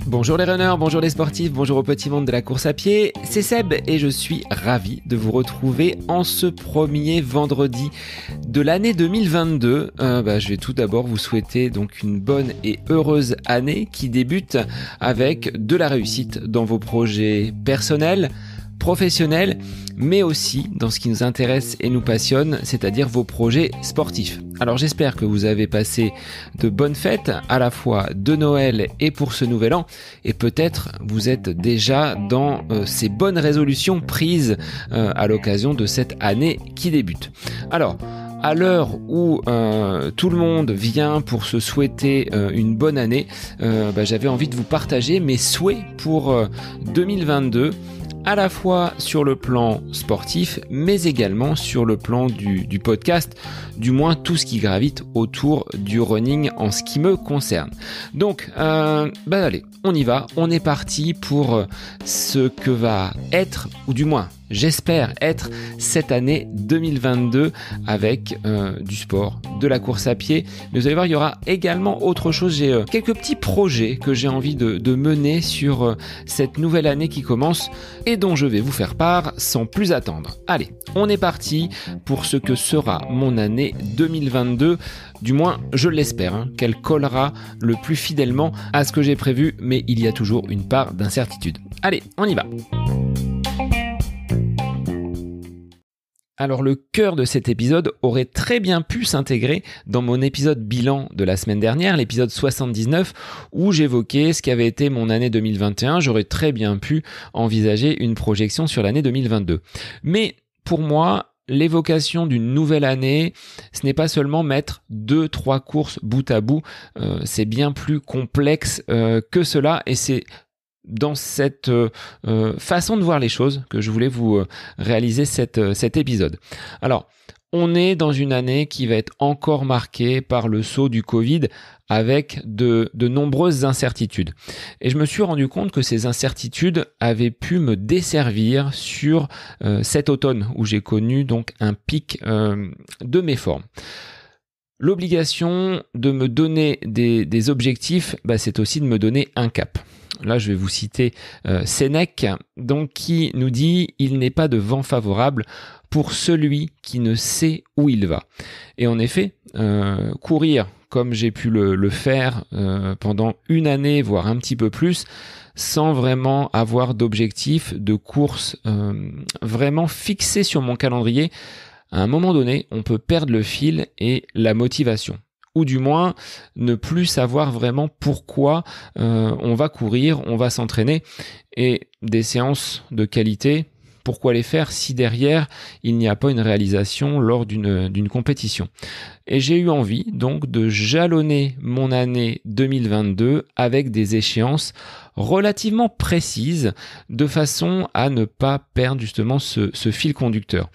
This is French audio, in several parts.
Bonjour les runners, bonjour les sportifs, bonjour au petit monde de la course à pied, c'est Seb et je suis ravi de vous retrouver en ce premier vendredi de l'année 2022. Je vais tout d'abord vous souhaiter donc une bonne et heureuse année qui débute avec de la réussite dans vos projets personnels, professionnels, mais aussi dans ce qui nous intéresse et nous passionne, c'est-à-dire vos projets sportifs. Alors j'espère que vous avez passé de bonnes fêtes, à la fois de Noël et pour ce nouvel an, et peut-être vous êtes déjà dans ces bonnes résolutions prises à l'occasion de cette année qui débute. Alors, à l'heure où tout le monde vient pour se souhaiter une bonne année, j'avais envie de vous partager mes souhaits pour 2022, à la fois sur le plan sportif, mais également sur le plan du podcast, du moins tout ce qui gravite autour du running en ce qui me concerne. Donc, allez, on y va, on est parti pour ce que va être, ou du moins, j'espère être cette année 2022 avec du sport, de la course à pied. Mais vous allez voir, il y aura également autre chose. J'ai quelques petits projets que j'ai envie de mener sur cette nouvelle année qui commence et dont je vais vous faire part sans plus attendre. Allez, on est parti pour ce que sera mon année 2022. Du moins, je l'espère, qu'elle collera le plus fidèlement à ce que j'ai prévu, mais il y a toujours une part d'incertitude. Allez, on y va. Alors le cœur de cet épisode aurait très bien pu s'intégrer dans mon épisode bilan de la semaine dernière, l'épisode 79, où j'évoquais ce qu'avait été mon année 2021. J'aurais très bien pu envisager une projection sur l'année 2022. Mais pour moi, l'évocation d'une nouvelle année, ce n'est pas seulement mettre 2-3 courses bout à bout, c'est bien plus complexe que cela, et c'est dans cette façon de voir les choses que je voulais vous réaliser cet épisode. Alors, on est dans une année qui va être encore marquée par le sceau du Covid avec de nombreuses incertitudes. Et je me suis rendu compte que ces incertitudes avaient pu me desservir sur cet automne où j'ai connu donc un pic de mes formes. L'obligation de me donner des objectifs, c'est aussi de me donner un cap. Là, je vais vous citer Sénèque, donc, qui nous dit « Il n'est pas de vent favorable pour celui qui ne sait où il va ». Et en effet, courir comme j'ai pu le faire pendant une année, voire un petit peu plus, sans vraiment avoir d'objectif, de course vraiment fixé sur mon calendrier, à un moment donné, on peut perdre le fil et la motivation. Ou du moins ne plus savoir vraiment pourquoi on va courir, on va s'entraîner. Et des séances de qualité, pourquoi les faire si derrière il n'y a pas une réalisation lors d'une compétition? Et j'ai eu envie donc de jalonner mon année 2022 avec des échéances relativement précises de façon à ne pas perdre justement ce fil conducteur.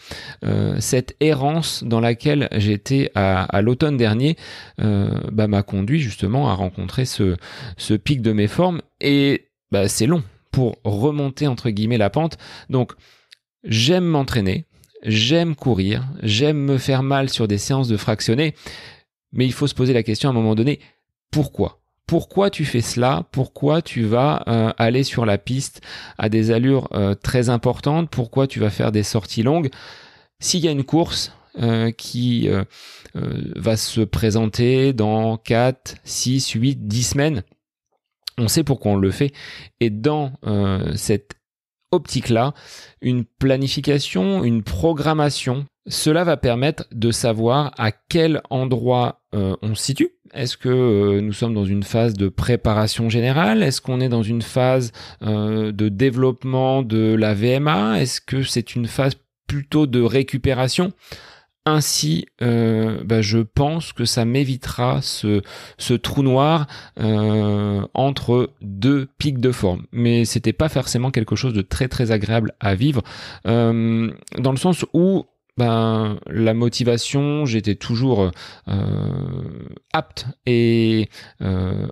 Cette errance dans laquelle j'étais à l'automne dernier m'a conduit justement à rencontrer ce pic de mes formes et c'est long pour remonter entre guillemets la pente. Donc j'aime m'entraîner, j'aime courir, j'aime me faire mal sur des séances de fractionnés, mais il faut se poser la question à un moment donné, pourquoi ? Pourquoi tu fais cela ? Pourquoi tu vas aller sur la piste à des allures très importantes ? Pourquoi tu vas faire des sorties longues ? S'il y a une course qui va se présenter dans 4, 6, 8, 10 semaines, on sait pourquoi on le fait. Et dans cette optique-là, une planification, une programmation, cela va permettre de savoir à quel endroit on se situe. Est-ce que nous sommes dans une phase de préparation générale ? Est-ce qu'on est dans une phase de développement de la VMA ? Est-ce que c'est une phase plutôt de récupération ? Ainsi, je pense que ça m'évitera ce trou noir entre deux pics de forme. Mais c'était pas forcément quelque chose de très très agréable à vivre, dans le sens où la motivation, j'étais toujours apte et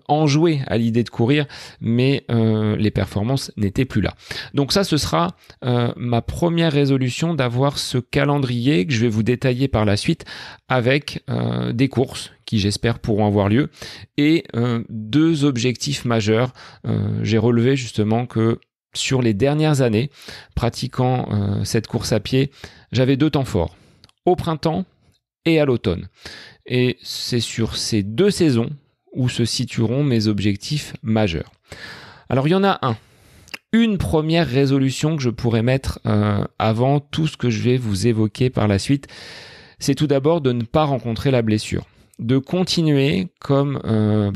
enjoué à l'idée de courir, mais les performances n'étaient plus là. Donc ça, ce sera ma première résolution, d'avoir ce calendrier que je vais vous détailler par la suite, avec des courses qui, j'espère, pourront avoir lieu, et 2 objectifs majeurs. J'ai relevé justement que sur les dernières années, pratiquant cette course à pied, j'avais 2 temps forts, au printemps et à l'automne. Et c'est sur ces 2 saisons où se situeront mes objectifs majeurs. Alors il y en a une première résolution que je pourrais mettre avant tout ce que je vais vous évoquer par la suite. C'est tout d'abord de ne pas rencontrer la blessure, de continuer, comme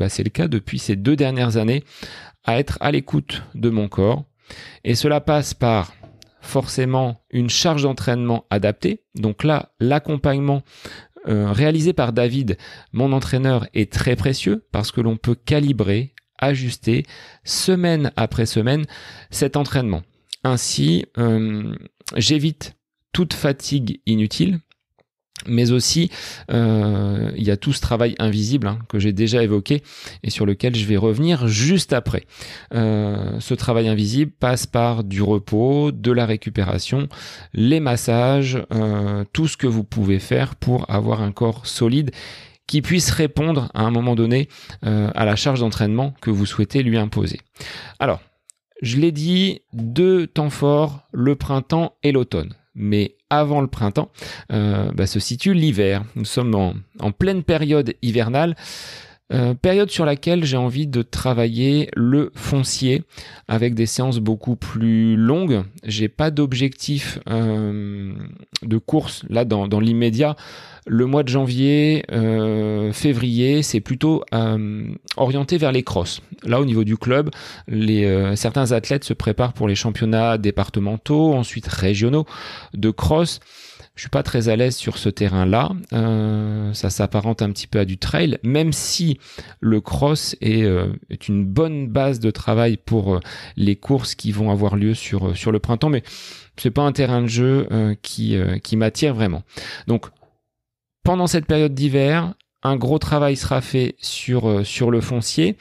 c'est le cas depuis ces 2 dernières années, à être à l'écoute de mon corps. Et cela passe par forcément une charge d'entraînement adaptée. Donc là, l'accompagnement réalisé par David, mon entraîneur, est très précieux, parce que l'on peut calibrer, ajuster semaine après semaine cet entraînement. Ainsi, j'évite toute fatigue inutile, mais aussi il y a tout ce travail invisible que j'ai déjà évoqué et sur lequel je vais revenir juste après. Ce travail invisible passe par du repos, de la récupération, les massages, tout ce que vous pouvez faire pour avoir un corps solide qui puisse répondre à un moment donné à la charge d'entraînement que vous souhaitez lui imposer. Alors, je l'ai dit, 2 temps forts, le printemps et l'automne. Mais avant le printemps, se situe l'hiver. Nous sommes en pleine période hivernale, période sur laquelle j'ai envie de travailler le foncier avec des séances beaucoup plus longues. J'ai pas d'objectif de course là dans l'immédiat. Le mois de janvier, février, c'est plutôt orienté vers les crosses. Là, au niveau du club, certains athlètes se préparent pour les championnats départementaux, ensuite régionaux de cross. Je suis pas très à l'aise sur ce terrain-là. Ça s'apparente un petit peu à du trail, même si le cross est une bonne base de travail pour les courses qui vont avoir lieu sur le printemps, mais c'est pas un terrain de jeu qui m'attire vraiment. Donc, pendant cette période d'hiver, un gros travail sera fait sur le foncier.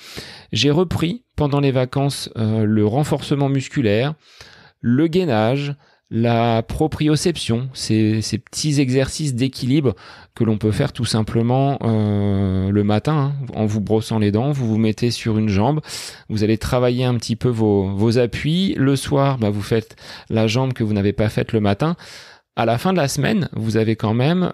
J'ai repris pendant les vacances le renforcement musculaire, le gainage, la proprioception, ces petits exercices d'équilibre que l'on peut faire tout simplement le matin, en vous brossant les dents. Vous vous mettez sur une jambe, vous allez travailler un petit peu vos appuis. Le soir, vous faites la jambe que vous n'avez pas faite le matin. À la fin de la semaine, vous avez quand même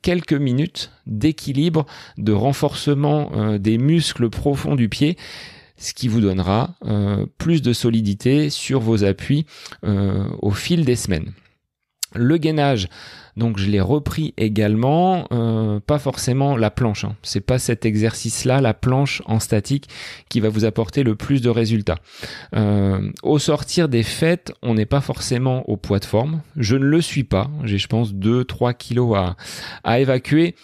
quelques minutes d'équilibre, de renforcement des muscles profonds du pied, ce qui vous donnera plus de solidité sur vos appuis au fil des semaines. Le gainage, donc je l'ai repris également, pas forcément la planche, c'est pas cet exercice-là, la planche en statique, qui va vous apporter le plus de résultats. Au sortir des fêtes, on n'est pas forcément au poids de forme, je ne le suis pas, j'ai je pense 2-3 kilos à évacuer,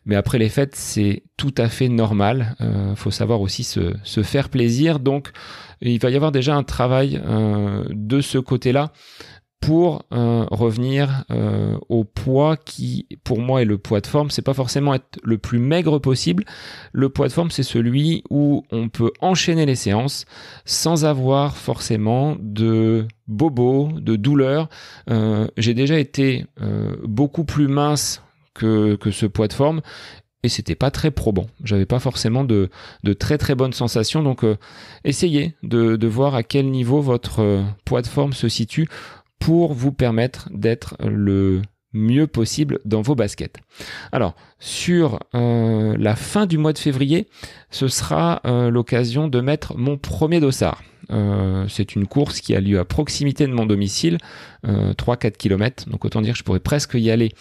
mais après les fêtes, c'est tout à fait normal, faut savoir aussi se faire plaisir, donc il va y avoir déjà un travail de ce côté-là, pour revenir au poids qui, pour moi, est le poids de forme. C'est pas forcément être le plus maigre possible. Le poids de forme, c'est celui où on peut enchaîner les séances sans avoir forcément de bobos, de douleurs. J'ai déjà été beaucoup plus mince que ce poids de forme, et c'était pas très probant. J'avais pas forcément de très très bonnes sensations. Donc essayez de voir à quel niveau votre poids de forme se situe pour vous permettre d'être le mieux possible dans vos baskets. Alors, sur la fin du mois de février, ce sera l'occasion de mettre mon premier dossard. C'est une course qui a lieu à proximité de mon domicile, 3-4 km, donc autant dire que je pourrais presque y aller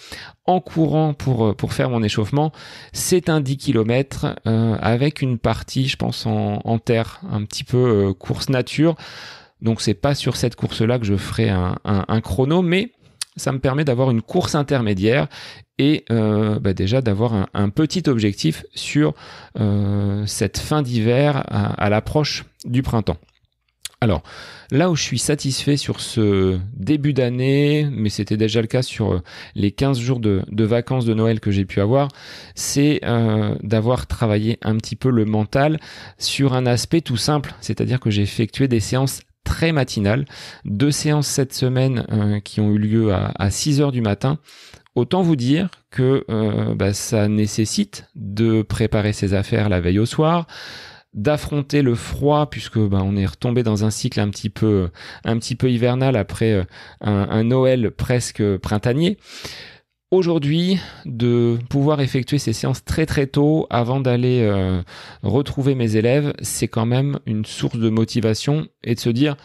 en courant pour faire mon échauffement. C'est un 10 km avec une partie, je pense, en terre, un petit peu course nature. Donc c'est pas sur cette course-là que je ferai un chrono, mais ça me permet d'avoir une course intermédiaire et déjà d'avoir un petit objectif sur cette fin d'hiver à l'approche du printemps. Alors, là où je suis satisfait sur ce début d'année, mais c'était déjà le cas sur les 15 jours de vacances de Noël que j'ai pu avoir, c'est d'avoir travaillé un petit peu le mental sur un aspect tout simple, c'est-à-dire que j'ai effectué des séances très matinales, 2 séances cette semaine qui ont eu lieu à 6 heures du matin. Autant vous dire que ça nécessite de préparer ses affaires la veille au soir, d'affronter le froid puisque on est retombé dans un cycle un petit peu hivernal après un Noël presque printanier. Aujourd'hui, de pouvoir effectuer ces séances très très tôt avant d'aller retrouver mes élèves, c'est quand même une source de motivation et de se dire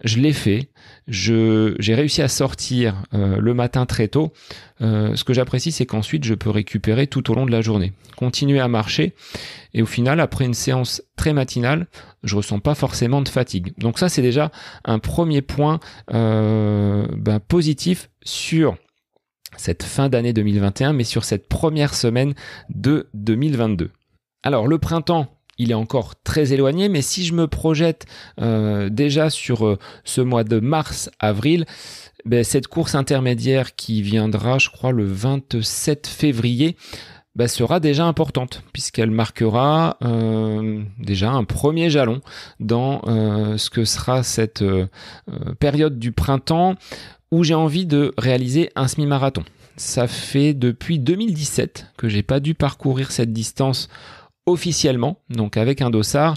je l'ai fait, j'ai réussi à sortir le matin très tôt. Ce que j'apprécie, c'est qu'ensuite je peux récupérer tout au long de la journée, continuer à marcher et au final, après une séance très matinale, je ressens pas forcément de fatigue. Donc ça, c'est déjà un premier point positif sur cette fin d'année 2021, mais sur cette première semaine de 2022. Alors le printemps, il est encore très éloigné, mais si je me projette déjà sur ce mois de mars-avril, cette course intermédiaire qui viendra, je crois, le 27 février, sera déjà importante, puisqu'elle marquera déjà un premier jalon dans ce que sera cette période du printemps où j'ai envie de réaliser un semi-marathon. Ça fait depuis 2017 que j'ai pas dû parcourir cette distance officiellement, donc avec un dossard.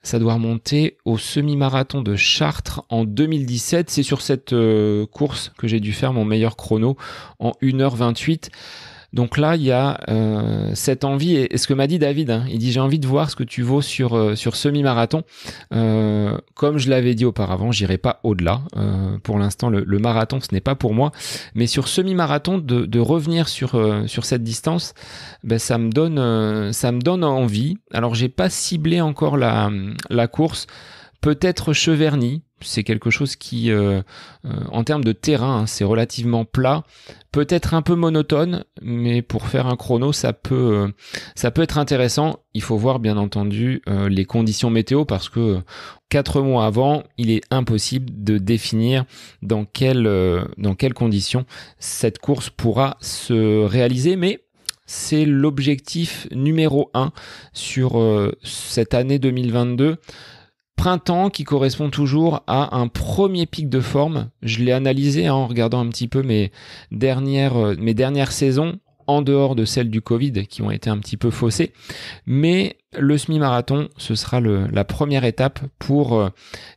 Ça doit remonter au semi-marathon de Chartres en 2017. C'est sur cette course que j'ai dû faire mon meilleur chrono en 1h28. Donc là, il y a cette envie, et ce que m'a dit David, il dit j'ai envie de voir ce que tu vaux sur semi-marathon. Comme je l'avais dit auparavant, j'irai pas au-delà. Pour l'instant, le marathon, ce n'est pas pour moi. Mais sur semi-marathon, de revenir sur cette distance, ça me donne envie. Alors, j'ai pas ciblé encore la course. Peut-être Cheverny, c'est quelque chose qui, en termes de terrain, c'est relativement plat, peut-être un peu monotone, mais pour faire un chrono, ça peut être intéressant. Il faut voir bien entendu les conditions météo parce que 4 mois avant, il est impossible de définir dans quelles conditions cette course pourra se réaliser, mais c'est l'objectif numéro 1 sur cette année 2022. Printemps qui correspond toujours à un premier pic de forme. Je l'ai analysé en regardant un petit peu mes dernières saisons, en dehors de celles du Covid qui ont été un petit peu faussées. Mais le semi-marathon, ce sera la première étape pour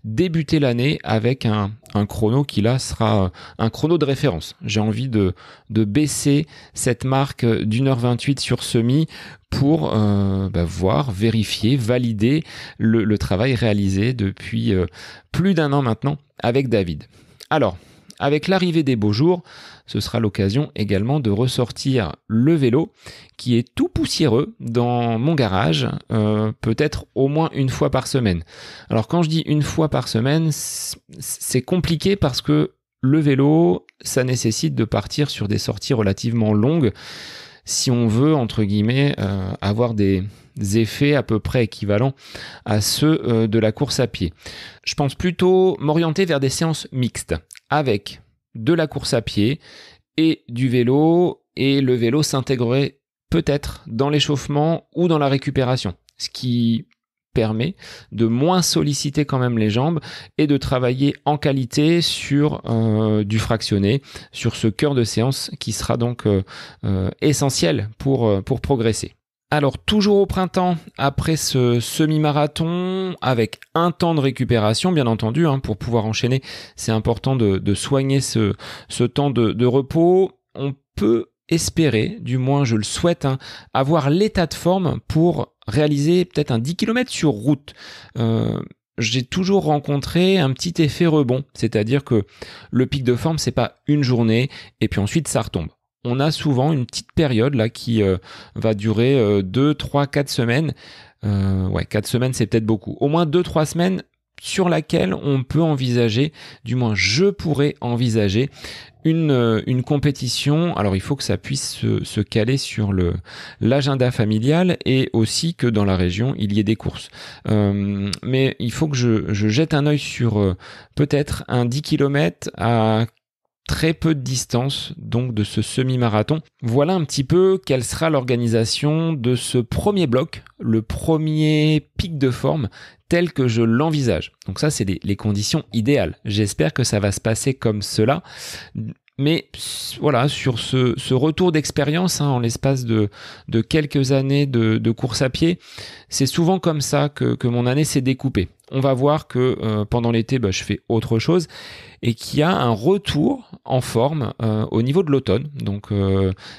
débuter l'année avec un chrono qui là sera un chrono de référence. J'ai envie de baisser cette marque d'1h28 sur semi pour voir, vérifier, valider le travail réalisé depuis plus d'1 an maintenant avec David. Alors, avec l'arrivée des beaux jours, ce sera l'occasion également de ressortir le vélo qui est tout poussiéreux dans mon garage, peut-être au moins une fois par semaine. Alors quand je dis une fois par semaine, c'est compliqué parce que le vélo, ça nécessite de partir sur des sorties relativement longues si on veut, entre guillemets, avoir des effets à peu près équivalents à ceux de la course à pied. Je pense plutôt m'orienter vers des séances mixtes avec de la course à pied et du vélo, et le vélo s'intégrerait peut-être dans l'échauffement ou dans la récupération, ce qui permet de moins solliciter quand même les jambes et de travailler en qualité sur du fractionné, sur ce cœur de séance qui sera donc essentiel pour progresser. Alors toujours au printemps, après ce semi-marathon, avec un temps de récupération bien entendu, pour pouvoir enchaîner, c'est important de soigner ce temps de repos. On peut espérer, du moins je le souhaite, avoir l'état de forme pour réaliser peut-être un 10 km sur route. J'ai toujours rencontré un petit effet rebond, c'est-à-dire que le pic de forme, c'est pas une journée et puis ensuite ça retombe. On a souvent une petite période là qui va durer 2, 3, 4 semaines. 4 semaines, c'est peut-être beaucoup. Au moins 2-3 semaines sur laquelle on peut envisager, du moins je pourrais envisager, une compétition, alors il faut que ça puisse se caler sur l'agenda familial et aussi que dans la région, il y ait des courses. Mais il faut que je jette un œil sur peut-être un 10 km à très peu de distance donc de ce semi-marathon. Voilà un petit peu quelle sera l'organisation de ce premier bloc, le premier pic de forme tel que je l'envisage. Donc ça, c'est les conditions idéales. J'espère que ça va se passer comme cela. Mais voilà, sur ce retour d'expérience en l'espace de quelques années de course à pied, c'est souvent comme ça que mon année s'est découpée. On va voir que pendant l'été, je fais autre chose et qu'il y a un retour en forme au niveau de l'automne. Donc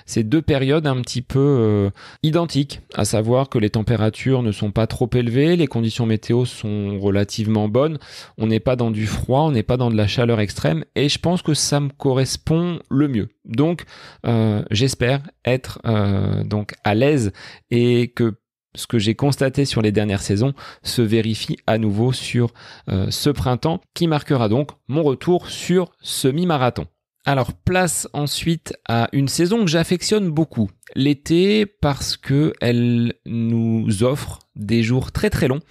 c'est deux périodes un petit peu identiques, à savoir que les températures ne sont pas trop élevées, les conditions météo sont relativement bonnes, on n'est pas dans du froid, on n'est pas dans de la chaleur extrême et je pense que ça me correspond le mieux. Donc j'espère être donc à l'aise et que ce que j'ai constaté sur les dernières saisons se vérifie à nouveau sur ce printemps qui marquera donc mon retour sur semi-marathon. Alors place ensuite à une saison que j'affectionne beaucoup, l'été, parce que elle nous offre des jours très très longs.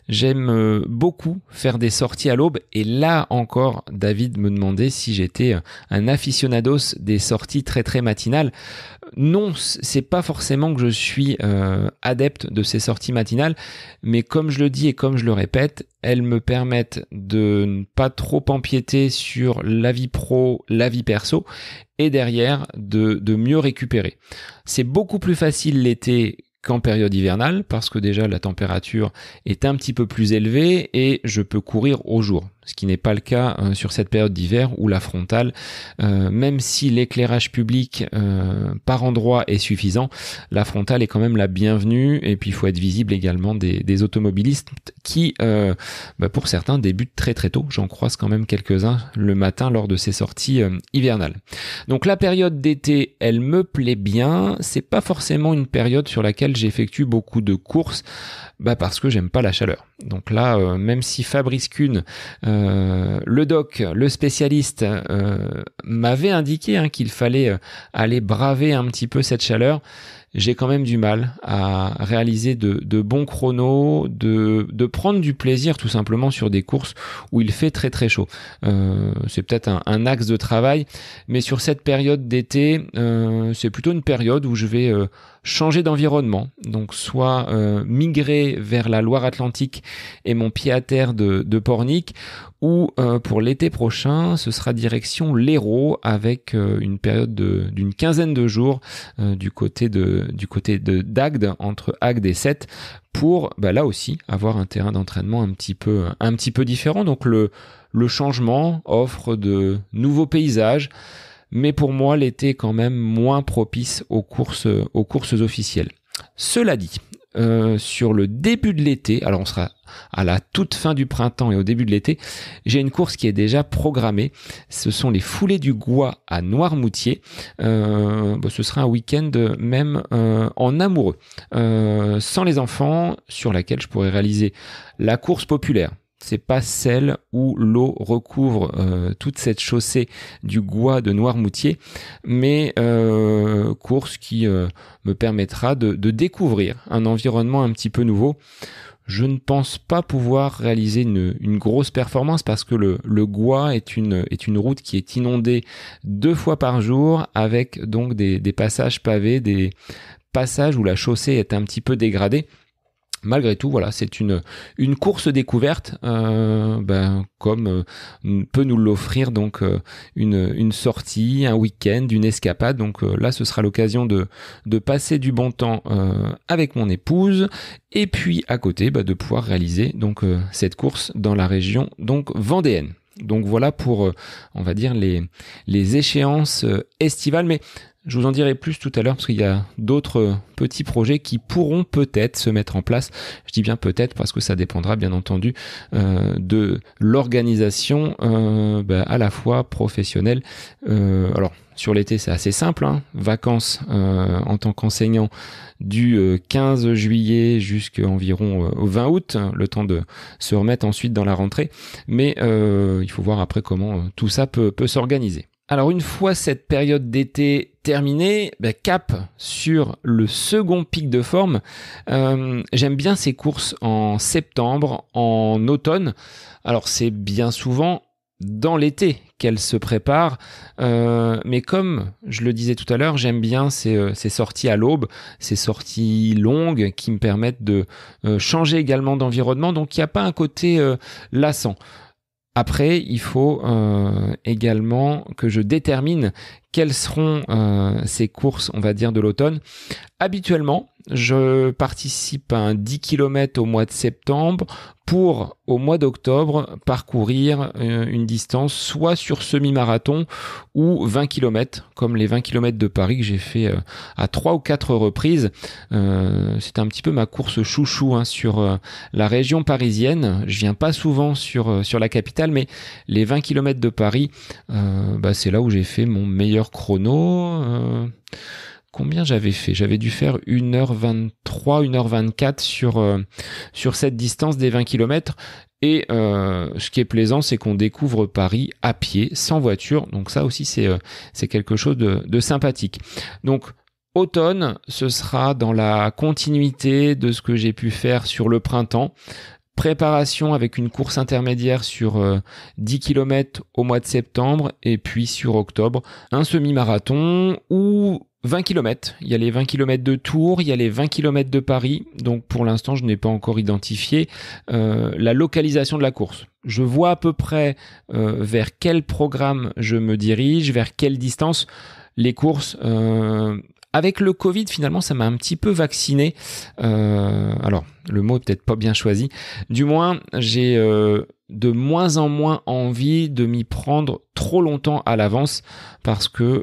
J'aime beaucoup faire des sorties à l'aube et là encore David me demandait si j'étais un aficionados des sorties très très matinales. Non, c'est pas forcément que je suis adepte de ces sorties matinales, mais comme je le dis et comme je le répète, elles me permettent de ne pas trop empiéter sur la vie pro, la vie perso, et derrière de mieux récupérer. C'est beaucoup plus facile l'été qu'en période hivernale, parce que déjà la température est un petit peu plus élevée et je peux courir au jour. Ce qui n'est pas le cas sur cette période d'hiver où la frontale, même si l'éclairage public par endroit est suffisant, la frontale est quand même la bienvenue et puis il faut être visible également des automobilistes qui, pour certains, débutent très très tôt. J'en croise quand même quelques-uns le matin lors de ces sorties hivernales. Donc la période d'été, elle me plaît bien. C'est pas forcément une période sur laquelle j'effectue beaucoup de courses, parce que j'aime pas la chaleur. Donc là, même si Fabrice Kuhn, le doc, le spécialiste, m'avait indiqué qu'il fallait aller braver un petit peu cette chaleur, j'ai quand même du mal à réaliser de bons chronos, de prendre du plaisir tout simplement sur des courses où il fait très très chaud. C'est peut-être un axe de travail, mais sur cette période d'été, c'est plutôt une période où je vais changer d'environnement, donc soit migrer vers la Loire-Atlantique et mon pied-à-terre de Pornic, ou pour l'été prochain, ce sera direction l'Hérault avec une période d'une quinzaine de jours du côté de d'Agde, entre Agde et Sète, pour là aussi avoir un terrain d'entraînement un petit peu différent. Donc le changement offre de nouveaux paysages, mais pour moi l'été est quand même moins propice aux courses officielles. Cela dit, sur le début de l'été, alors on sera à la toute fin du printemps et au début de l'été, j'ai une course qui est déjà programmée. Ce sont les Foulées du Gois à Noirmoutier. Ce sera un week-end même en amoureux, sans les enfants, sur laquelle je pourrais réaliser la course populaire. C'est pas celle où l'eau recouvre toute cette chaussée du Gois de Noirmoutier, mais course qui me permettra de découvrir un environnement un petit peu nouveau. Je ne pense pas pouvoir réaliser une grosse performance parce que le Gois est une route qui est inondée 2 fois par jour, avec donc des passages pavés, des passages où la chaussée est un petit peu dégradée. Malgré tout, voilà, c'est une course découverte, comme peut nous l'offrir donc une sortie, un week-end, une escapade. Donc là, ce sera l'occasion de passer du bon temps avec mon épouse, et puis à côté, de pouvoir réaliser donc cette course dans la région donc vendéenne. Donc voilà pour, on va dire, les échéances estivales, mais je vous en dirai plus tout à l'heure parce qu'il y a d'autres petits projets qui pourront peut-être se mettre en place. Je dis bien peut-être parce que ça dépendra bien entendu de l'organisation à la fois professionnelle. Alors sur l'été c'est assez simple, vacances en tant qu'enseignant du 15 juillet jusqu'à environ au 20 août, le temps de se remettre ensuite dans la rentrée. Mais il faut voir après comment tout ça peut s'organiser. Alors une fois cette période d'été terminée, cap sur le second pic de forme. J'aime bien ces courses en septembre, en automne. Alors c'est bien souvent dans l'été qu'elles se préparent, mais comme je le disais tout à l'heure, j'aime bien ces sorties à l'aube, ces sorties longues qui me permettent de changer également d'environnement, donc il n'y a pas un côté lassant. Après, il faut également que je détermine quelles seront ces courses, on va dire, de l'automne. Habituellement, je participe à un 10 km au mois de septembre pour, au mois d'octobre, parcourir une distance soit sur semi-marathon ou 20 km, comme les 20 km de Paris que j'ai fait à 3 ou 4 reprises. C'est un petit peu ma course chouchou sur la région parisienne. Je viens pas souvent sur la capitale, mais les 20 km de Paris, c'est là où j'ai fait mon meilleur chrono. Combien j'avais fait ? J'avais dû faire 1h23, 1h24 sur cette distance des 20 km. Et ce qui est plaisant, c'est qu'on découvre Paris à pied, sans voiture. Donc ça aussi, c'est quelque chose de sympathique. Donc automne, ce sera dans la continuité de ce que j'ai pu faire sur le printemps. Préparation avec une course intermédiaire sur 10 km au mois de septembre et puis sur octobre, un semi-marathon ou 20 km. Il y a les 20 km de Tours, il y a les 20 km de Paris. Donc pour l'instant, je n'ai pas encore identifié la localisation de la course. Je vois à peu près vers quel programme je me dirige, vers quelle distance les courses. Avec le Covid, finalement, ça m'a un petit peu vacciné. Alors, le mot est peut-être pas bien choisi. Du moins, j'ai de moins en moins envie de m'y prendre trop longtemps à l'avance parce que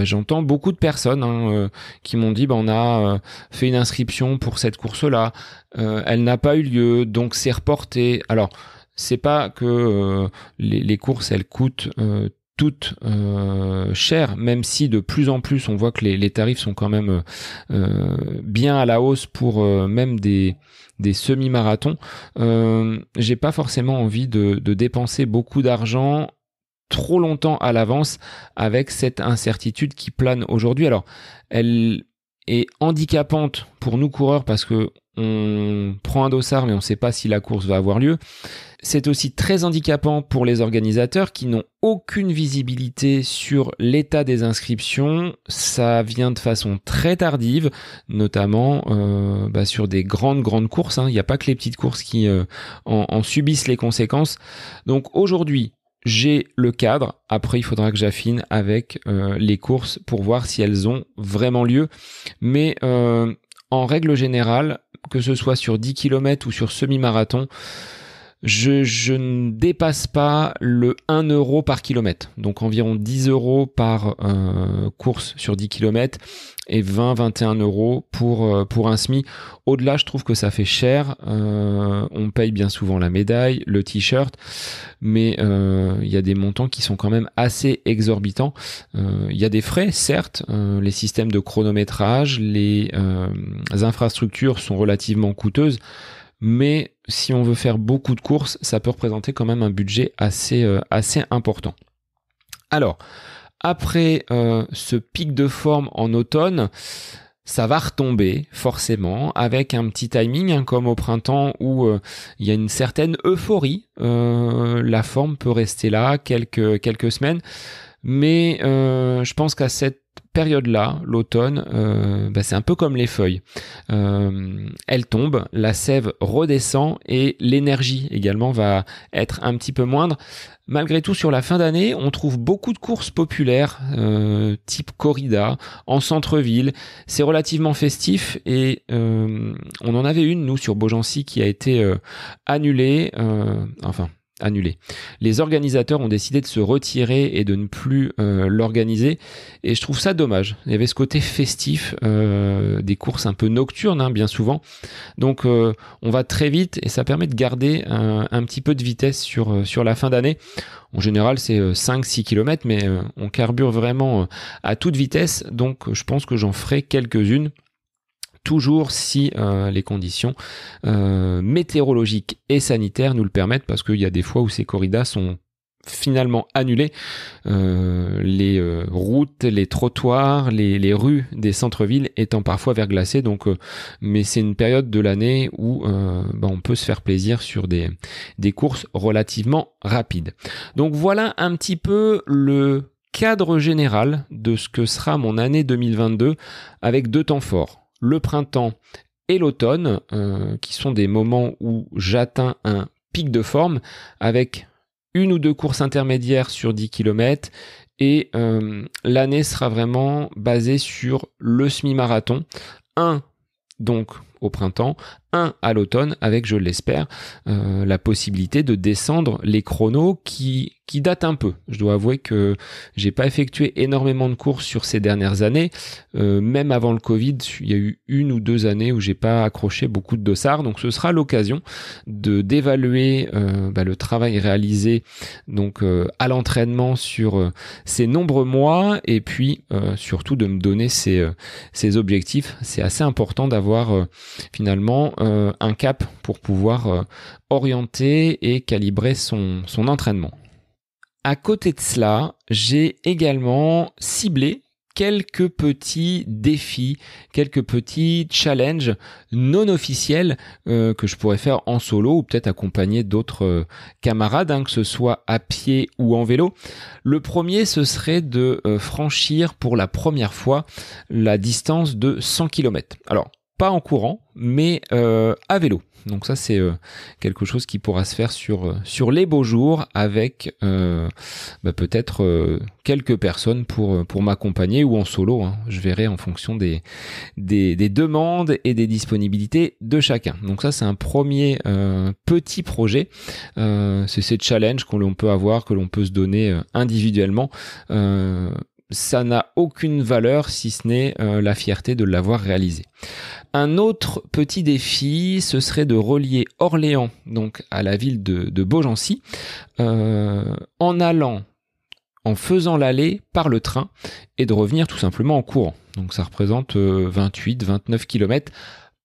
j'entends beaucoup de personnes qui m'ont dit on a fait une inscription pour cette course-là, elle n'a pas eu lieu, donc c'est reporté. Alors, c'est pas que les courses, elles coûtent toutes chères, même si de plus en plus on voit que les tarifs sont quand même bien à la hausse pour même des semi-marathons. J'ai pas forcément envie de dépenser beaucoup d'argent trop longtemps à l'avance avec cette incertitude qui plane aujourd'hui. Alors, elle est handicapante pour nous coureurs parce que on prend un dossard mais on ne sait pas si la course va avoir lieu. C'est aussi très handicapant pour les organisateurs qui n'ont aucune visibilité sur l'état des inscriptions. Ça vient de façon très tardive, notamment sur des grandes courses. Il n'y a pas que les petites courses qui en subissent les conséquences. Donc aujourd'hui, j'ai le cadre. Après, il faudra que j'affine avec les courses pour voir si elles ont vraiment lieu. Mais en règle générale, que ce soit sur 10 km ou sur semi-marathon, je ne dépasse pas le 1 euro par kilomètre. Donc environ 10 euros par course sur 10 km et 20-21 euros pour un semi. Au-delà, je trouve que ça fait cher. On paye bien souvent la médaille, le t-shirt, mais il y a des montants qui sont quand même assez exorbitants. Il y a des frais, certes. Les systèmes de chronométrage, les infrastructures sont relativement coûteuses. Mais si on veut faire beaucoup de courses, ça peut représenter quand même un budget assez important. Alors, après ce pic de forme en automne, ça va retomber forcément avec un petit timing comme au printemps où il y a une certaine euphorie. La forme peut rester là quelques semaines, mais je pense qu'à cette période-là, l'automne, c'est un peu comme les feuilles. Elles tombent, la sève redescend et l'énergie également va être un petit peu moindre. Malgré tout, sur la fin d'année, on trouve beaucoup de courses populaires, type corrida, en centre-ville. C'est relativement festif et on en avait une, nous, sur Beaugency, qui a été annulée. Annulé. Les organisateurs ont décidé de se retirer et de ne plus l'organiser et je trouve ça dommage. Il y avait ce côté festif, des courses un peu nocturnes bien souvent, donc on va très vite et ça permet de garder un petit peu de vitesse sur la fin d'année. En général c'est 5-6 km mais on carbure vraiment à toute vitesse, donc je pense que j'en ferai quelques-unes. Toujours si les conditions météorologiques et sanitaires nous le permettent, parce qu'il y a des fois où ces corridas sont finalement annulé. Les routes, les trottoirs, les rues des centres-villes étant parfois verglacées. Donc, mais c'est une période de l'année où on peut se faire plaisir sur des courses relativement rapides. Donc voilà un petit peu le cadre général de ce que sera mon année 2022 avec 2 temps forts. Le printemps et l'automne, qui sont des moments où j'atteins un pic de forme avec 1 ou 2 courses intermédiaires sur 10 km et l'année sera vraiment basée sur le semi-marathon. 1 donc au printemps, 1 à l'automne avec, je l'espère, la possibilité de descendre les chronos qui datent un peu. Je dois avouer que j'ai pas effectué énormément de courses sur ces dernières années. Même avant le Covid, il y a eu 1 ou 2 années où j'ai pas accroché beaucoup de dossards. Donc ce sera l'occasion d'évaluer le travail réalisé donc à l'entraînement sur ces nombreux mois et puis surtout de me donner ces objectifs. C'est assez important d'avoir finalement un cap pour pouvoir orienter et calibrer son entraînement. À côté de cela, j'ai également ciblé quelques petits défis, quelques petits challenges non officiels que je pourrais faire en solo ou peut-être accompagné d'autres camarades, que ce soit à pied ou en vélo. Le premier, ce serait de franchir pour la première fois la distance de 100 km. Alors, pas en courant, mais à vélo. Donc ça, c'est quelque chose qui pourra se faire sur les beaux jours avec peut-être quelques personnes pour m'accompagner ou en solo. Je verrai en fonction des demandes et des disponibilités de chacun. Donc ça, c'est un premier petit projet. C'est ces challenges que l'on peut avoir, que l'on peut se donner individuellement. Ça n'a aucune valeur si ce n'est la fierté de l'avoir réalisé. Un autre petit défi, ce serait de relier Orléans donc à la ville de Beaugency en faisant l'aller par le train et de revenir tout simplement en courant. Donc ça représente 28-29 km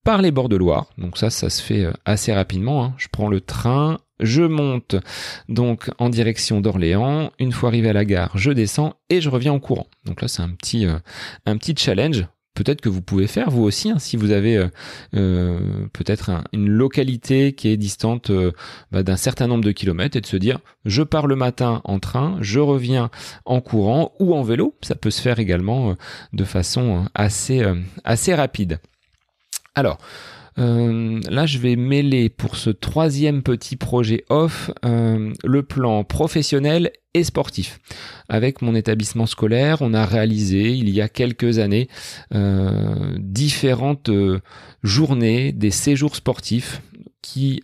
par les bords de Loire. Donc ça se fait assez rapidement. Je prends le train, je monte donc en direction d'Orléans. Une fois arrivé à la gare, je descends et je reviens en courant. Donc là, c'est un petit challenge. Peut-être que vous pouvez faire vous aussi, si vous avez peut-être une localité qui est distante d'un certain nombre de kilomètres et de se dire je pars le matin en train, je reviens en courant ou en vélo. Ça peut se faire également de façon assez rapide. Alors, là, je vais mêler pour ce 3e petit projet off le plan professionnel et sportif. Avec mon établissement scolaire, on a réalisé il y a quelques années différentes journées, des séjours sportifs qui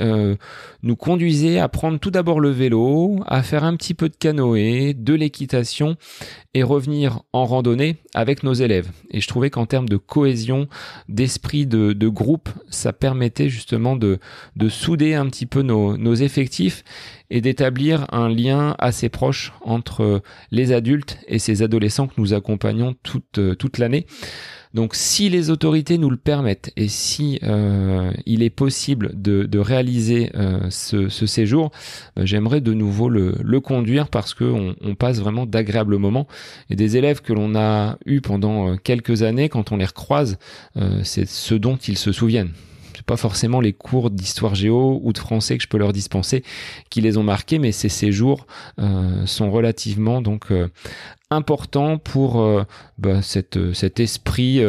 nous conduisaient à prendre tout d'abord le vélo, à faire un petit peu de canoë, de l'équitation et revenir en randonnée avec nos élèves. Et je trouvais qu'en termes de cohésion, d'esprit de groupe, ça permettait justement de souder un petit peu nos effectifs et d'établir un lien assez proche entre les adultes et ces adolescents que nous accompagnons toute l'année. Donc si les autorités nous le permettent et si il est possible de réaliser ce séjour, j'aimerais de nouveau le conduire parce qu'on passe vraiment d'agréables moments. Et des élèves que l'on a eus pendant quelques années, quand on les recroise, c'est ce dont ils se souviennent. C'est pas forcément les cours d'histoire géo ou de français que je peux leur dispenser qui les ont marqués, mais ces séjours sont relativement donc importants pour cet esprit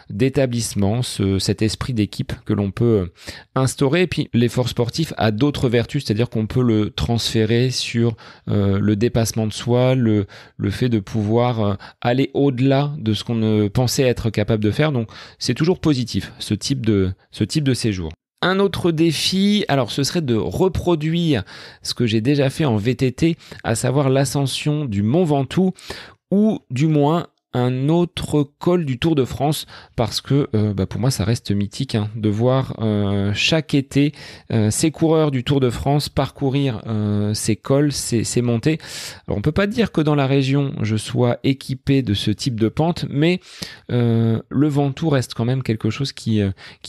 d'établissement, cet esprit d'équipe que l'on peut instaurer. Et puis l'effort sportif a d'autres vertus, c'est-à-dire qu'on peut le transférer sur le dépassement de soi, le fait de pouvoir aller au-delà de ce qu'on ne pensait être capable de faire. Donc c'est toujours positif ce type de séjour. Un autre défi, alors ce serait de reproduire ce que j'ai déjà fait en VTT, à savoir l'ascension du Mont Ventoux, ou du moins un autre col du Tour de France parce que pour moi ça reste mythique de voir chaque été ces coureurs du Tour de France parcourir ces cols, ces montées. Alors on peut pas dire que dans la région je sois équipé de ce type de pente, mais le Ventoux reste quand même quelque chose qui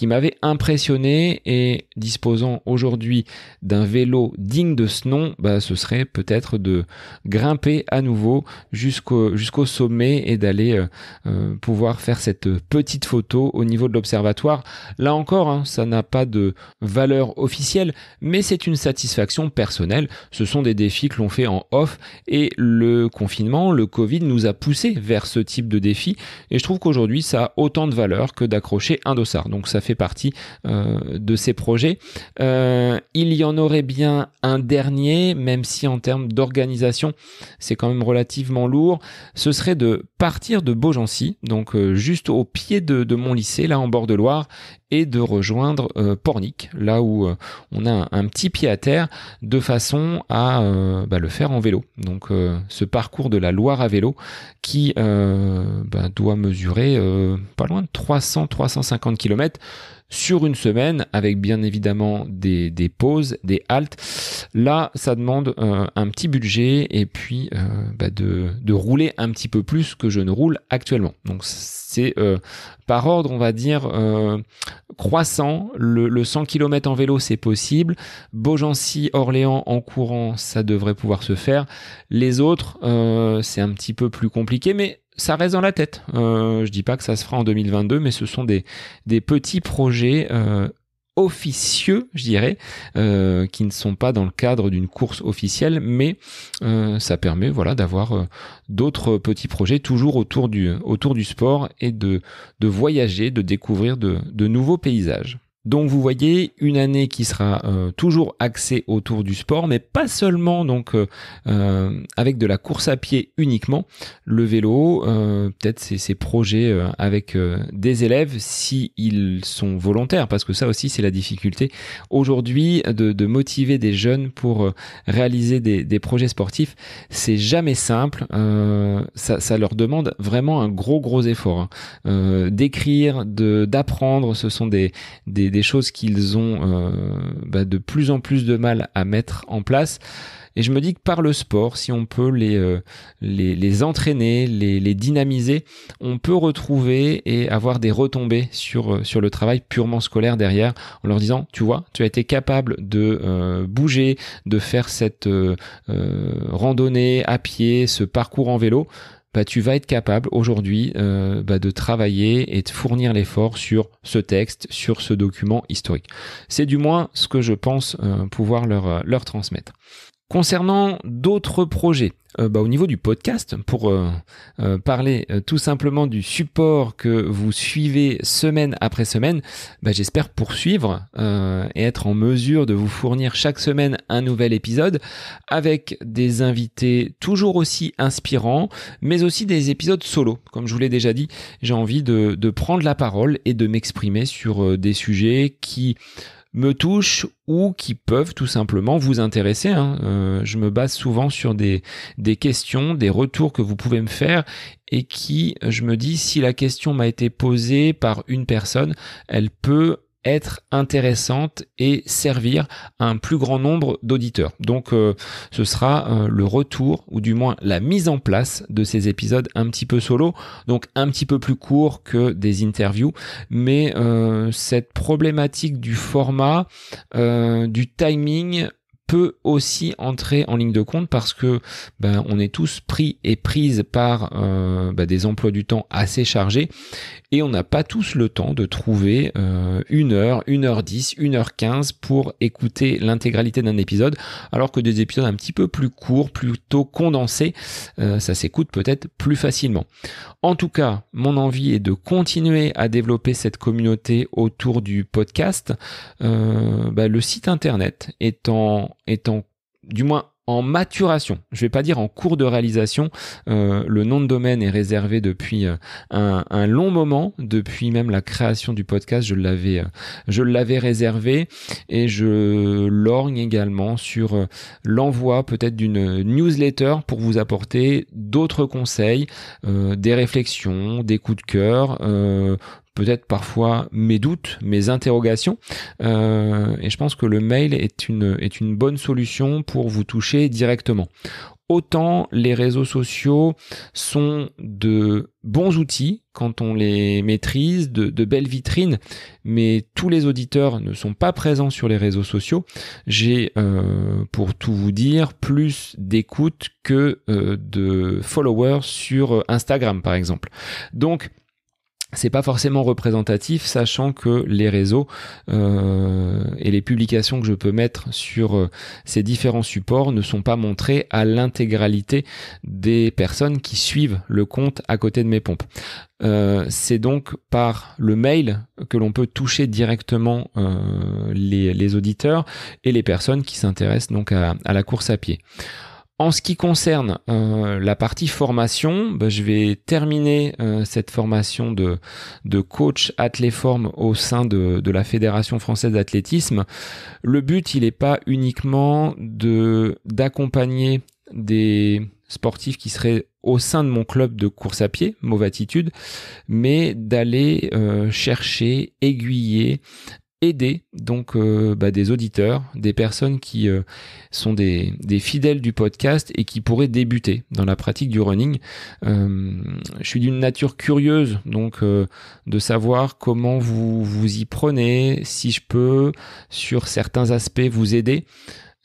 m'avait impressionné, et disposant aujourd'hui d'un vélo digne de ce nom, ce serait peut-être de grimper à nouveau jusqu'au sommet et d'aller pouvoir faire cette petite photo au niveau de l'observatoire. Là encore, ça n'a pas de valeur officielle, mais c'est une satisfaction personnelle. Ce sont des défis que l'on fait en off, et le confinement, le Covid nous a poussé vers ce type de défi, et je trouve qu'aujourd'hui ça a autant de valeur que d'accrocher un dossard. Donc ça fait partie de ces projets. Il y en aurait bien un dernier, même si en termes d'organisation c'est quand même relativement lourd. Ce serait de partir de Beaugency, donc juste au pied de mon lycée, là en bord de Loire, et de rejoindre Pornic, là où on a un petit pied à terre, de façon à le faire en vélo. Donc ce parcours de la Loire à vélo qui doit mesurer pas loin de 300-350 km sur une semaine, avec bien évidemment des pauses, des haltes. Là, ça demande un petit budget, et puis de rouler un petit peu plus que je ne roule actuellement. Donc c'est par ordre, on va dire, croissant. Le 100 km en vélo, c'est possible. Beaugency-Orléans en courant, ça devrait pouvoir se faire. Les autres, c'est un petit peu plus compliqué, mais ça reste dans la tête. Je dis pas que ça se fera en 2022, mais ce sont des petits projets officieux, je dirais, qui ne sont pas dans le cadre d'une course officielle, mais ça permet d'avoir d'autres petits projets toujours autour du sport, et de voyager, de découvrir de nouveaux paysages. Donc vous voyez, une année qui sera toujours axée autour du sport, mais pas seulement, donc avec de la course à pied uniquement. Le vélo, peut-être ces projets avec des élèves, si ils sont volontaires, parce que ça aussi c'est la difficulté aujourd'hui, de motiver des jeunes pour réaliser des projets sportifs. C'est jamais simple, ça leur demande vraiment un gros effort, d'écrire, d'apprendre. Ce sont des choses qu'ils ont de plus en plus de mal à mettre en place. Et je me dis que par le sport, si on peut les entraîner, les dynamiser, on peut retrouver et avoir des retombées sur le travail purement scolaire derrière, en leur disant, tu vois, tu as été capable de bouger, de faire cette randonnée à pied, ce parcours en vélo. Tu vas être capable aujourd'hui de travailler et de fournir l'effort sur ce texte, sur ce document historique. C'est du moins ce que je pense pouvoir leur transmettre. Concernant d'autres projets, au niveau du podcast, pour parler tout simplement du support que vous suivez semaine après semaine, j'espère poursuivre et être en mesure de vous fournir chaque semaine un nouvel épisode avec des invités toujours aussi inspirants, mais aussi des épisodes solo. Comme je vous l'ai déjà dit, j'ai envie de prendre la parole et de m'exprimer sur des sujets qui me touchent ou qui peuvent tout simplement vous intéresser. Je me base souvent sur des questions, des retours que vous pouvez me faire, et qui, je me dis, si la question m'a été posée par une personne, elle peut être intéressante et servir à un plus grand nombre d'auditeurs. Donc ce sera le retour, ou du moins la mise en place de ces épisodes un petit peu solo, donc un petit peu plus court que des interviews, mais cette problématique du format, du timing, peut aussi entrer en ligne de compte, parce que on est tous pris et prises par des emplois du temps assez chargés, et on n'a pas tous le temps de trouver 1 heure, 1h10, 1h15 pour écouter l'intégralité d'un épisode, alors que des épisodes un petit peu plus courts, plutôt condensés, ça s'écoute peut-être plus facilement. En tout cas, mon envie est de continuer à développer cette communauté autour du podcast, le site internet étant du moins en maturation. Je vais pas dire en cours de réalisation. Le nom de domaine est réservé depuis un long moment, depuis même la création du podcast. Je l'avais réservé et je lorgne également sur l'envoi peut-être d'une newsletter pour vous apporter d'autres conseils, des réflexions, des coups de cœur, peut-être parfois mes doutes, mes interrogations. Et je pense que le mail est une bonne solution pour vous toucher directement. Autant les réseaux sociaux sont de bons outils quand on les maîtrise, de belles vitrines, mais tous les auditeurs ne sont pas présents sur les réseaux sociaux. J'ai, pour tout vous dire, plus d'écoute que de followers sur Instagram, par exemple. Donc, c'est pas forcément représentatif, sachant que les réseaux et les publications que je peux mettre sur ces différents supports ne sont pas montrées à l'intégralité des personnes qui suivent le compte à côté de mes pompes. C'est donc par le mail que l'on peut toucher directement les auditeurs et les personnes qui s'intéressent donc à la course à pied. En ce qui concerne la partie formation, je vais terminer cette formation de coach Athléform au sein de la Fédération française d'athlétisme. Le but, il n'est pas uniquement d'accompagner des sportifs qui seraient au sein de mon club de course à pied, Movatitude, mais d'aller chercher, aiguiller, aider donc des auditeurs, des personnes qui sont des fidèles du podcast et qui pourraient débuter dans la pratique du running. Je suis d'une nature curieuse, donc de savoir comment vous y prenez, si je peux, sur certains aspects, vous aider.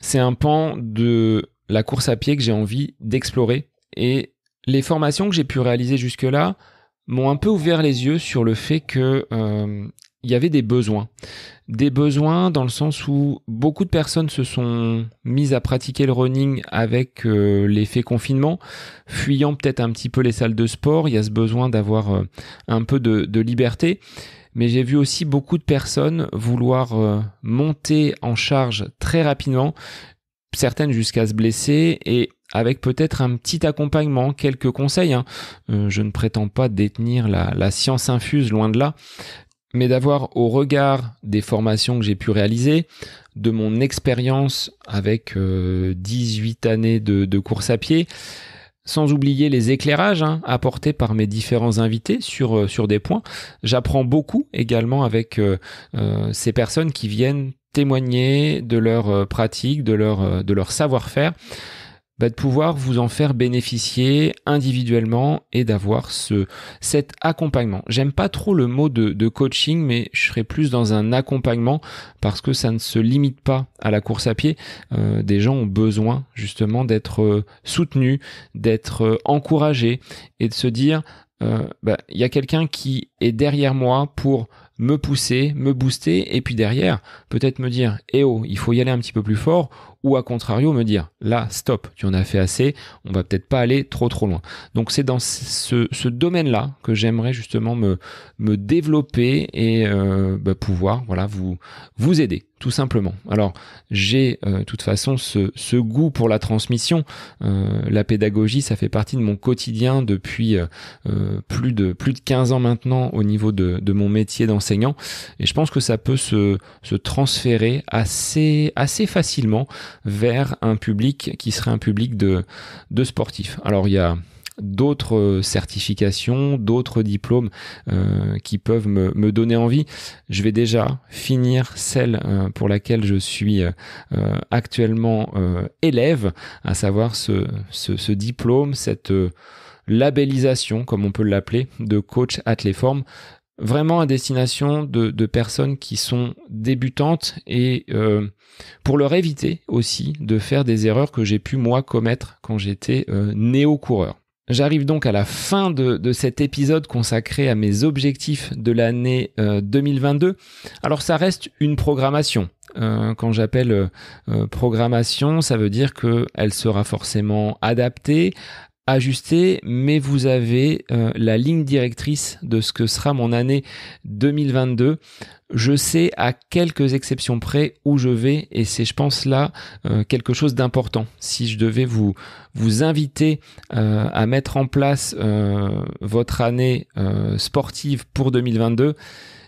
C'est un pan de la course à pied que j'ai envie d'explorer. Et les formations que j'ai pu réaliser jusque-là m'ont un peu ouvert les yeux sur le fait que il y avait des besoins dans le sens où beaucoup de personnes se sont mises à pratiquer le running avec l'effet confinement, fuyant peut-être un petit peu les salles de sport. Il y a ce besoin d'avoir un peu de liberté. Mais j'ai vu aussi beaucoup de personnes vouloir monter en charge très rapidement, certaines jusqu'à se blesser, et avec peut-être un petit accompagnement, quelques conseils. Je ne prétends pas détenir la science infuse, loin de là, mais d'avoir au regard des formations que j'ai pu réaliser, de mon expérience avec 18 années de course à pied, sans oublier les éclairages apportés par mes différents invités sur des points. J'apprends beaucoup également avec ces personnes qui viennent témoigner de leur pratique, de leur savoir-faire, de pouvoir vous en faire bénéficier individuellement et d'avoir cet accompagnement. J'aime pas trop le mot de coaching, mais je serais plus dans un accompagnement parce que ça ne se limite pas à la course à pied. Des gens ont besoin justement d'être soutenus, d'être encouragés et de se dire il y a quelqu'un qui est derrière moi pour me pousser, me booster, et puis derrière, peut-être me dire « Eh oh, il faut y aller un petit peu plus fort », ou à contrario, me dire « Là, stop, tu en as fait assez, on va peut-être pas aller trop loin ». Donc c'est dans ce domaine-là que j'aimerais justement me développer et pouvoir vous aider, tout simplement. Alors, j'ai de toute façon ce goût pour la transmission. La pédagogie, ça fait partie de mon quotidien depuis plus de 15 ans maintenant au niveau de mon métier d'enseignant, et je pense que ça peut se transférer assez facilement vers un public qui serait un public de sportifs. Alors il y a d'autres certifications, d'autres diplômes qui peuvent me donner envie. Je vais déjà finir celle pour laquelle je suis actuellement élève, à savoir ce diplôme, cette labellisation, comme on peut l'appeler, de coach Athléform, vraiment à destination de personnes qui sont débutantes et pour leur éviter aussi de faire des erreurs que j'ai pu moi commettre quand j'étais néo-coureur. J'arrive donc à la fin de cet épisode consacré à mes objectifs de l'année 2022. Alors ça reste une programmation. Quand j'appelle programmation, ça veut dire qu'elle sera forcément adaptée ajustée, mais vous avez la ligne directrice de ce que sera mon année 2022. Je sais à quelques exceptions près où je vais et c'est, je pense, là quelque chose d'important. Si je devais vous inviter à mettre en place votre année sportive pour 2022,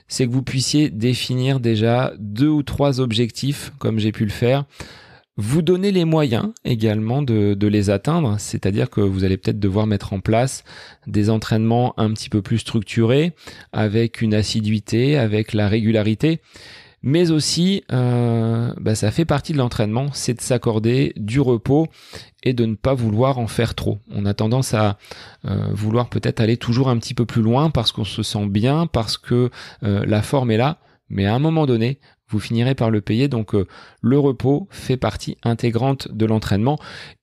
c'est que vous puissiez définir déjà 2 ou 3 objectifs comme j'ai pu le faire. Vous donner les moyens également de les atteindre, c'est-à-dire que vous allez peut-être devoir mettre en place des entraînements un petit peu plus structurés, avec une assiduité, avec la régularité, mais aussi, ça fait partie de l'entraînement, c'est de s'accorder du repos et de ne pas vouloir en faire trop. On a tendance à vouloir peut-être aller toujours un petit peu plus loin parce qu'on se sent bien, parce que la forme est là, mais à un moment donné, vous finirez par le payer. Donc le repos fait partie intégrante de l'entraînement.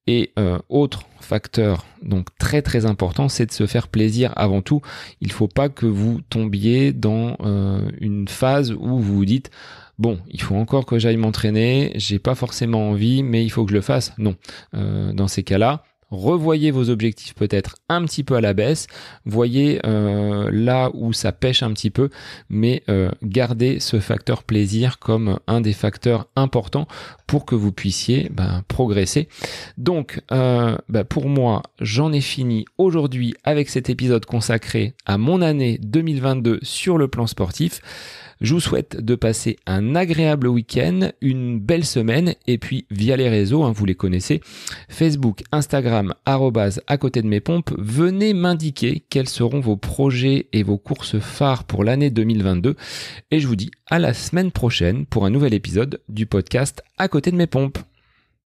Et autre facteur donc très très important, c'est de se faire plaisir avant tout. Il ne faut pas que vous tombiez dans une phase où vous vous dites bon, il faut encore que j'aille m'entraîner, j'ai pas forcément envie, mais il faut que je le fasse. Non, dans ces cas-là, revoyez vos objectifs peut-être un petit peu à la baisse, voyez là où ça pêche un petit peu, mais gardez ce facteur plaisir comme un des facteurs importants pour que vous puissiez progresser. Donc pour moi, j'en ai fini aujourd'hui avec cet épisode consacré à mon année 2022 sur le plan sportif. Je vous souhaite de passer un agréable week-end, une belle semaine et puis via les réseaux, vous les connaissez, Facebook, Instagram, @ côté de mes pompes, venez m'indiquer quels seront vos projets et vos courses phares pour l'année 2022 et je vous dis à la semaine prochaine pour un nouvel épisode du podcast À côté de mes pompes.